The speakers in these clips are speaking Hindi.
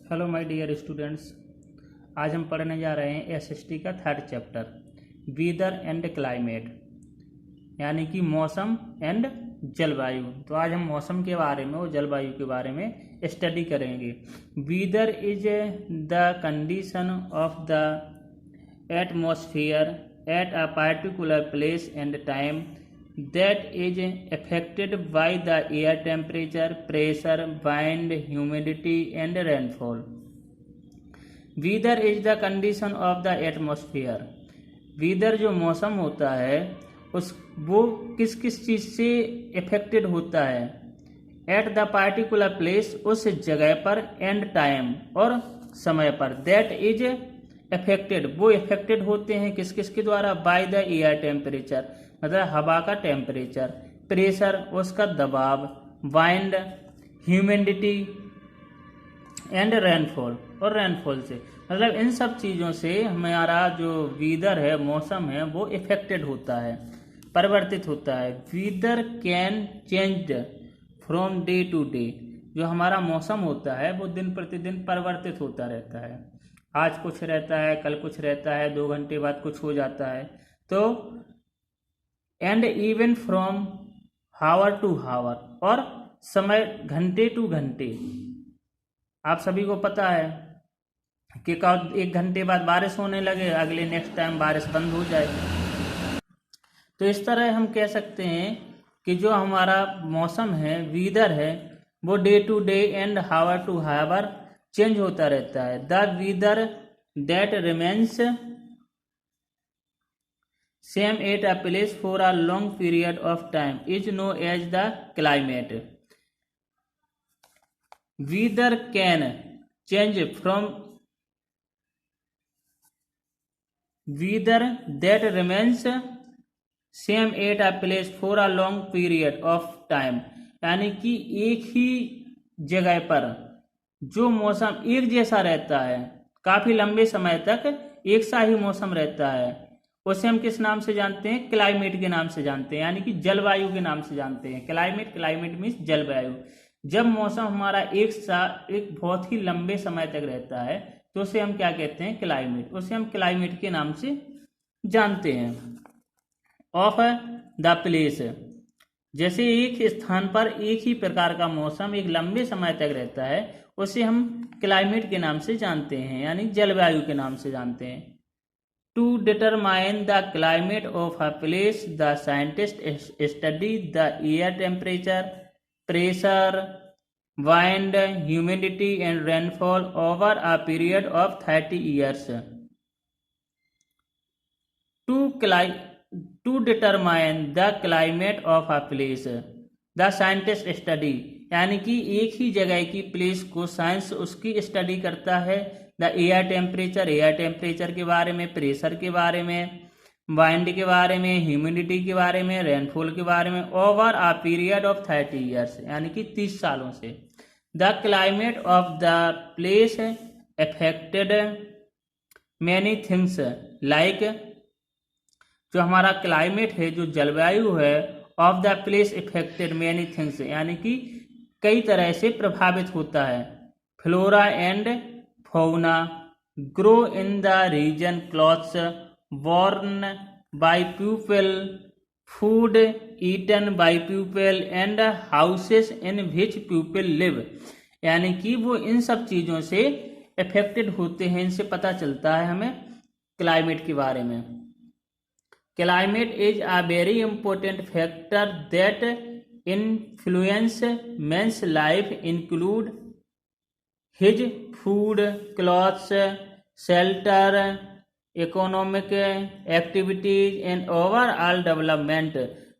Hello my dear students. आज हम पढ़ने जा रहे हैं एसएसटी का third chapter weather and climate, यानी कि मौसम एंड जलवायु। तो आज हम मौसम के बारे में और जलवायु के बारे में स्टडी करेंगे। Weather is the condition of the atmosphere at a particular place and time that is affected by the air temperature, pressure, wind, humidity and rainfall. Weather is the condition of the atmosphere. weather जो मौसम होता है वो किस किस चीज़ से affected होता है? at the particular place, उस जगह पर, and time, और समय पर। that is affected, वो affected होते हैं किस किस के द्वारा? by the air temperature, मतलब हवा का टेम्परेचर, प्रेशर उसका दबाव, वाइंड ह्यूमिडिटी एंड रेनफॉल, और रेनफॉल से, मतलब इन सब चीज़ों से हमारा जो वेदर है, मौसम है, वो इफेक्टेड होता है, परिवर्तित होता है। Weather can change from day to day, जो हमारा मौसम होता है वो दिन प्रतिदिन परिवर्तित होता रहता है। आज कुछ रहता है, कल कुछ रहता है, 2 घंटे बाद कुछ हो जाता है। तो and even from hour to hour, और समय घंटे टू घंटे। आप सभी को पता है कि 1 घंटे बाद बारिश होने लगे, अगले नेक्स्ट टाइम बारिश बंद हो जाए। तो इस तरह हम कह सकते हैं कि जो हमारा मौसम है, वेदर है, वो day to day and hour to hour change होता रहता है। The weather that remains same at a place for a long period of time is known as the climate. Weather can change from weather that remains same at a place for a long period of time, यानी कि एक ही जगह पर जो मौसम एक जैसा रहता है, काफी लंबे समय तक एक सा ही मौसम रहता है, उसे हम किस नाम से जानते हैं? क्लाइमेट के नाम से जानते हैं, यानी कि जलवायु के नाम से जानते हैं। क्लाइमेट मीन्स जलवायु। जब मौसम हमारा एक बहुत ही लंबे समय तक रहता है तो उसे हम क्या कहते हैं? क्लाइमेट। उसे हम क्लाइमेट के नाम से जानते हैं। ऑफ द प्लेस, जैसे एक स्थान पर एक ही प्रकार का मौसम एक लंबे समय तक रहता है, उसे हम क्लाइमेट के नाम से जानते हैं, यानी जलवायु के नाम से जानते हैं। To determine the climate of a place, the scientists study the air temperature, pressure, wind, humidity and rainfall over a period of 30 years. To determine the climate of a place, the scientists study, यानी कि एक ही जगह की प्लेस को साइंस उसकी स्टडी करता है। द एयर टेम्परेचर के बारे में, प्रेशर के बारे में, वाइंड के बारे में, ह्यूमिडिटी के बारे में, रेनफॉल के बारे में, over a period of 30 years, यानी कि 30 सालों से। The climate of the place affected many things, like जो हमारा क्लाइमेट है, जो जलवायु है, of the place affected many things, यानी कि कई तरह से प्रभावित होता है। Flora and fauna grow in the region, clothes worn by people, food eaten by people and houses in which people live, यानी कि वो इन सब चीज़ों से अफेक्टेड होते हैं। इनसे पता चलता है हमें क्लाइमेट के बारे में। Climate is a very important factor that influence men's life, include his food, clothes, shelter, economic activities and overall development.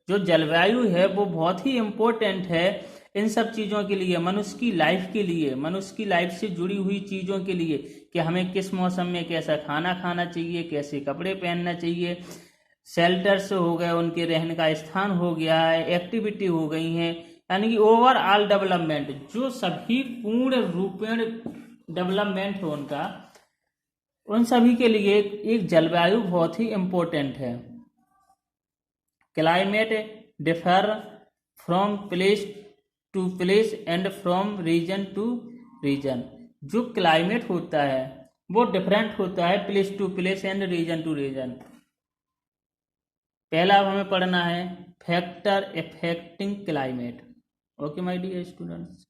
जो जलवायु है वो बहुत ही इम्पोर्टेंट है इन सब चीज़ों के लिए, मनुष्य की लाइफ के लिए, मनुष्य की लाइफ से जुड़ी हुई चीज़ों के लिए, कि हमें किस मौसम में कैसा खाना खाना चाहिए, कैसे कपड़े पहनना चाहिए, शेल्टर्स हो गए, उनके रहने का स्थान हो गया है, एक्टिविटी हो गई हैं, यानी कि ओवरऑल डेवलपमेंट, जो सभी पूर्ण रूपेण डेवलपमेंट हो उनका, उन सभी के लिए एक जलवायु बहुत ही इम्पोर्टेंट है। Climate differ from place to place and from region to region, जो क्लाइमेट होता है वो डिफरेंट होता है place to place and region to region. पहला अब हमें पढ़ना है factor affecting climate. Okay my dear students.